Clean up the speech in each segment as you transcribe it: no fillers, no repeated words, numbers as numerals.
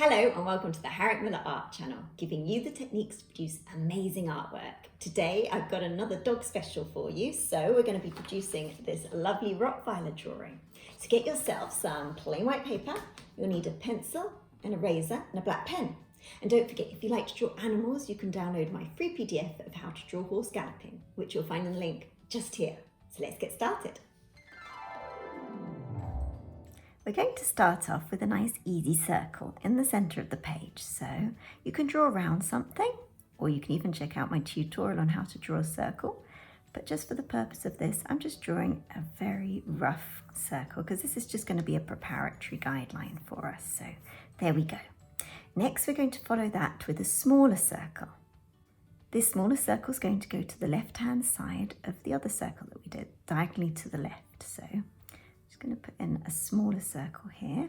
Hello and welcome to the Harriet Muller Art channel, giving you the techniques to produce amazing artwork. Today I've got another dog special for you, so we're going to be producing this lovely Rottweiler drawing. To get yourself some plain white paper, you'll need a pencil, an eraser and a black pen. And don't forget, if you like to draw animals, you can download my free PDF of how to draw horse galloping, which you'll find in the link just here. So let's get started. We're going to start off with a nice easy circle in the center of the page. So you can draw around something, or you can even check out my tutorial on how to draw a circle. But just for the purpose of this, I'm just drawing a very rough circle because this is just going to be a preparatory guideline for us. So there we go. Next, we're going to follow that with a smaller circle. This smaller circle is going to go to the left-hand side of the other circle that we did, diagonally to the left. So going to put in a smaller circle here.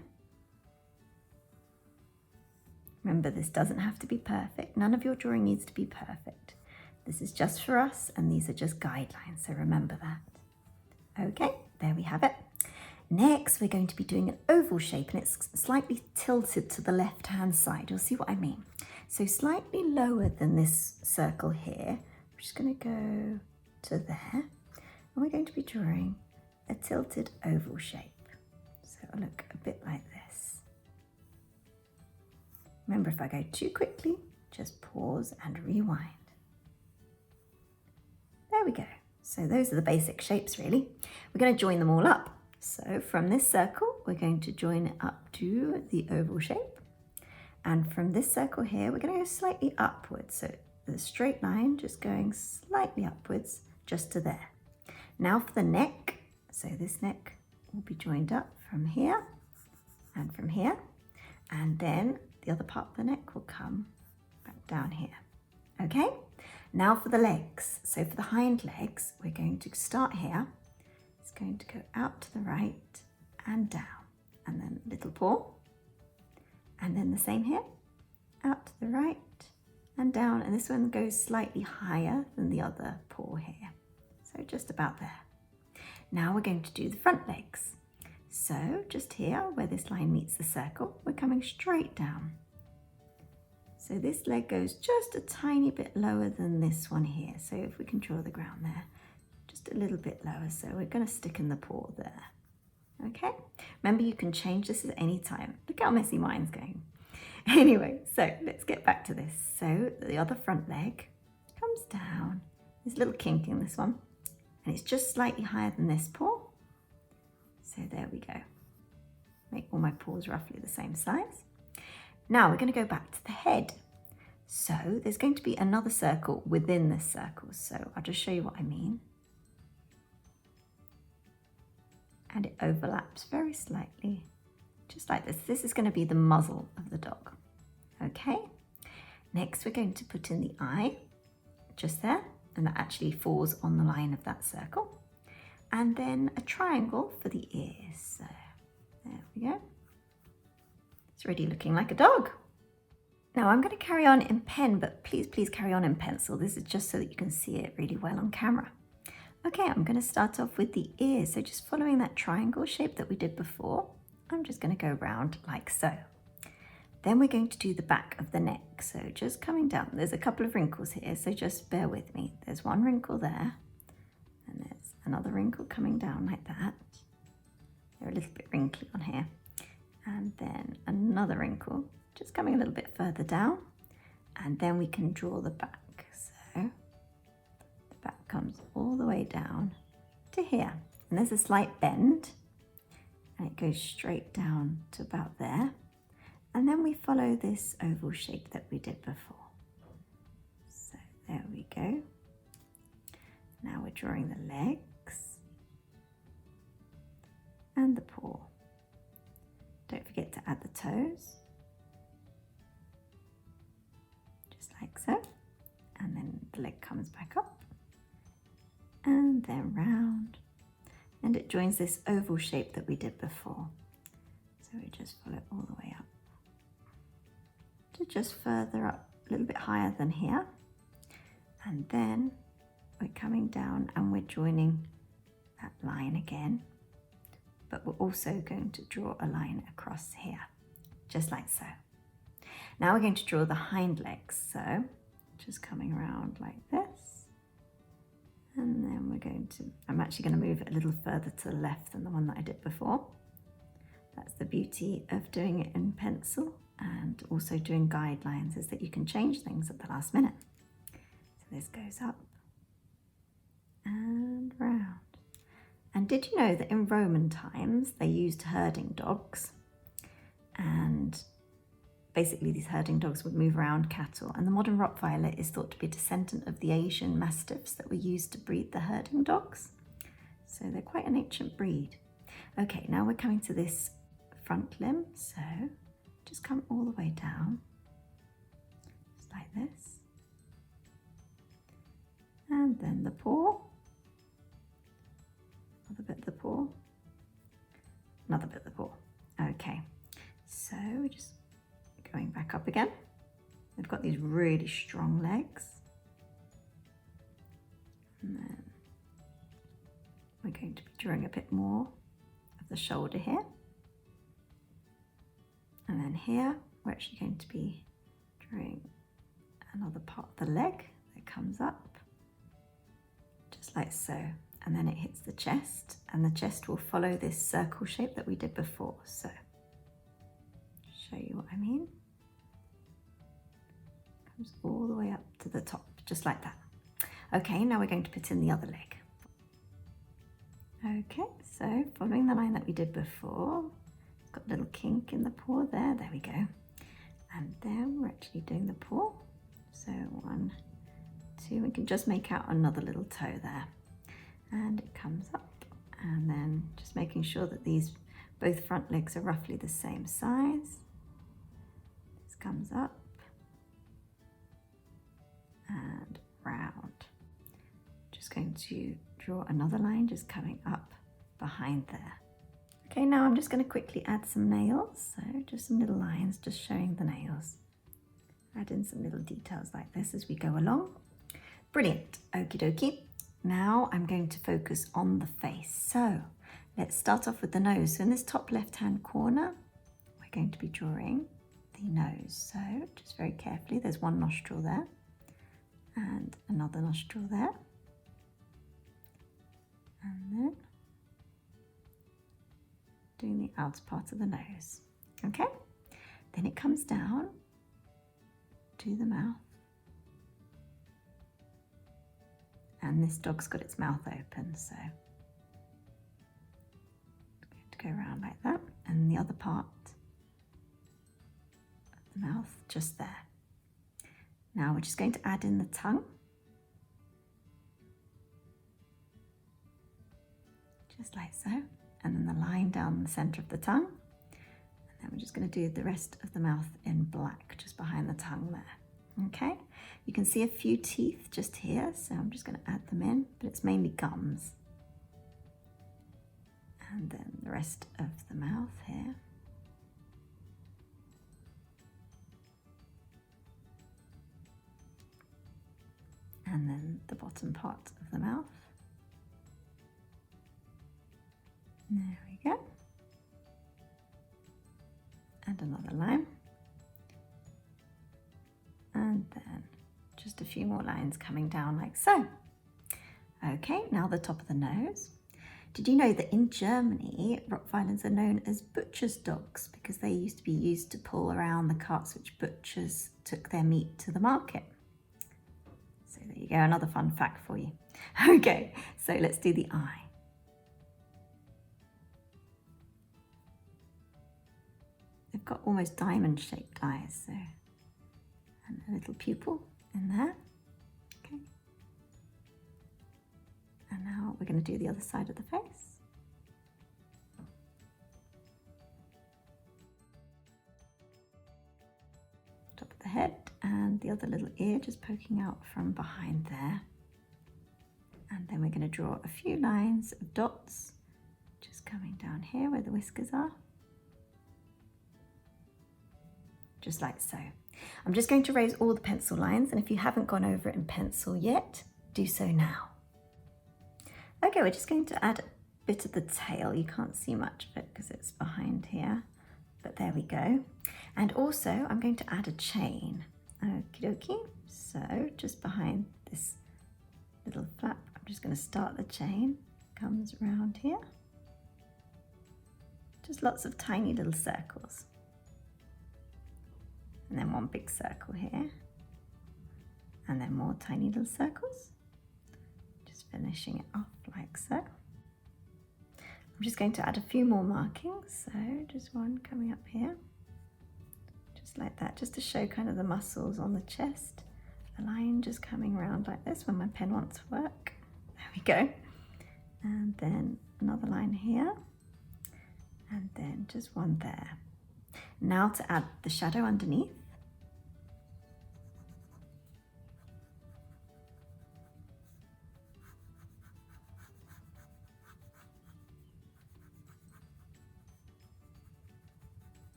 Remember, this doesn't have to be perfect. None of your drawing needs to be perfect. This is just for us, and these are just guidelines, so remember that. Okay, there we have it. Next, we're going to be doing an oval shape, and it's slightly tilted to the left-hand side. You'll see what I mean. So slightly lower than this circle here. We're just going to go to there, and we're going to be drawing a tilted oval shape. So it'll look a bit like this. Remember, if I go too quickly, just pause and rewind. There we go. So those are the basic shapes really. We're going to join them all up. So from this circle, we're going to join it up to the oval shape. And from this circle here, we're going to go slightly upwards. So the straight line just going slightly upwards just to there. Now for the neck. So this neck will be joined up from here and from here, and then the other part of the neck will come back down here. Okay, now for the legs. So for the hind legs, we're going to start here. It's going to go out to the right and down, and then little paw, and then the same here, out to the right and down, and this one goes slightly higher than the other paw here. So just about there. Now we're going to do the front legs. So just here where this line meets the circle, we're coming straight down. So this leg goes just a tiny bit lower than this one here. So if we can draw the ground there, just a little bit lower. So we're going to stick in the paw there. Okay, remember you can change this at any time. Look how messy mine's going. Anyway, so let's get back to this. So the other front leg comes down. There's a little kink in this one. And it's just slightly higher than this paw. So there we go. Make all my paws roughly the same size. Now we're going to go back to the head. So there's going to be another circle within this circle. So I'll just show you what I mean. And it overlaps very slightly, just like this. This is going to be the muzzle of the dog. Okay. Next we're going to put in the eye, just there. And that actually falls on the line of that circle. And then a triangle for the ears. So there we go. It's already looking like a dog. Now I'm going to carry on in pen, but please carry on in pencil. This is just so that you can see it really well on camera. Okay, I'm going to start off with the ears. So just following that triangle shape that we did before, I'm just going to go round like so. Then we're going to do the back of the neck. So just coming down, there's a couple of wrinkles here, so just bear with me. There's one wrinkle there, and there's another wrinkle coming down like that. They're a little bit wrinkly on here. And then another wrinkle, just coming a little bit further down. And then we can draw the back. So the back comes all the way down to here. And there's a slight bend, and it goes straight down to about there. And then we follow this oval shape that we did before. So there we go. Now we're drawing the legs and the paw. Don't forget to add the toes. Just like so. And then the leg comes back up and then round. And it joins this oval shape that we did before. So we just follow it all the way up. Just further up, a little bit higher than here, and then we're coming down and we're joining that line again, but we're also going to draw a line across here, just like so. Now we're going to draw the hind legs. So just coming around like this. And then we're going to, I'm actually going to move it a little further to the left than the one that I did before. That's the beauty of doing it in pencil and also doing guidelines, is that you can change things at the last minute. So this goes up and round. And did you know that in Roman times they used herding dogs? And basically these herding dogs would move around cattle, and the modern Rottweiler is thought to be a descendant of the Asian Mastiffs that were used to breed the herding dogs. So they're quite an ancient breed. Okay, now we're coming to this front limb, so just come all the way down, just like this. And then the paw, another bit of the paw, another bit of the paw. Okay, so we're just going back up again. They've got these really strong legs. And then we're going to be drawing a bit more of the shoulder here. And then here, we're actually going to be drawing another part of the leg that comes up, just like so. And then it hits the chest, and the chest will follow this circle shape that we did before. So, show you what I mean. Comes all the way up to the top, just like that. Okay, now we're going to put in the other leg. Okay, so following the line that we did before, it's got a little kink in the paw there, there we go. And then we're actually doing the paw. So 1, 2, we can just make out another little toe there. And it comes up, and then just making sure that these both front legs are roughly the same size. This comes up and round. Just going to draw another line just coming up behind there. Okay, now I'm just going to quickly add some nails, so just some little lines just showing the nails. Add in some little details like this as we go along. Brilliant, okie dokie. Now I'm going to focus on the face. So let's start off with the nose. So in this top left-hand corner, we're going to be drawing the nose. So just very carefully, there's one nostril there and another nostril there. And then doing the outer part of the nose. Okay, then it comes down to the mouth. And this dog's got its mouth open, so it's going to go around like that. And the other part of the mouth just there. Now we're just going to add in the tongue. Just like so. And then the line down the center of the tongue. And then we're just going to do the rest of the mouth in black, just behind the tongue there. Okay, you can see a few teeth just here, so I'm just going to add them in, but it's mainly gums. And then the rest of the mouth here. And then the bottom part of the mouth. There we go. And another line. And then just a few more lines coming down like so. Okay, now the top of the nose. Did you know that in Germany, Rottweilers are known as butcher's dogs because they used to be used to pull around the carts which butchers took their meat to the market? So there you go, another fun fact for you. Okay, so let's do the eye. They've got almost diamond-shaped eyes, so, and a little pupil in there. Okay. And now we're going to do the other side of the face. Top of the head and the other little ear just poking out from behind there. And then we're going to draw a few lines of dots just coming down here where the whiskers are. Just like so. I'm just going to raise all the pencil lines, and if you haven't gone over it in pencil yet, do so now. Okay, we're just going to add a bit of the tail. You can't see much of it because it's behind here. but there we go. And also I'm going to add a chain. Okie dokie. So just behind this little flap, I'm just going to start the chain. Comes around here. Just lots of tiny little circles. And then one big circle here. And then more tiny little circles. Just finishing it off like so. I'm just going to add a few more markings. So just one coming up here. Just like that, just to show kind of the muscles on the chest. A line just coming around like this when my pen wants to work. There we go. And then another line here. And then just one there. Now to add the shadow underneath.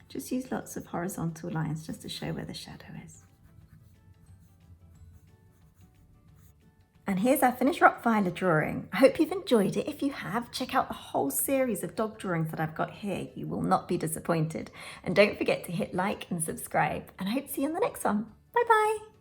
Just use lots of horizontal lines just to show where the shadow is. And here's our finished Rottweiler drawing. I hope you've enjoyed it. If you have, check out the whole series of dog drawings that I've got here. You will not be disappointed. And don't forget to hit like and subscribe. And I hope to see you in the next one. Bye bye.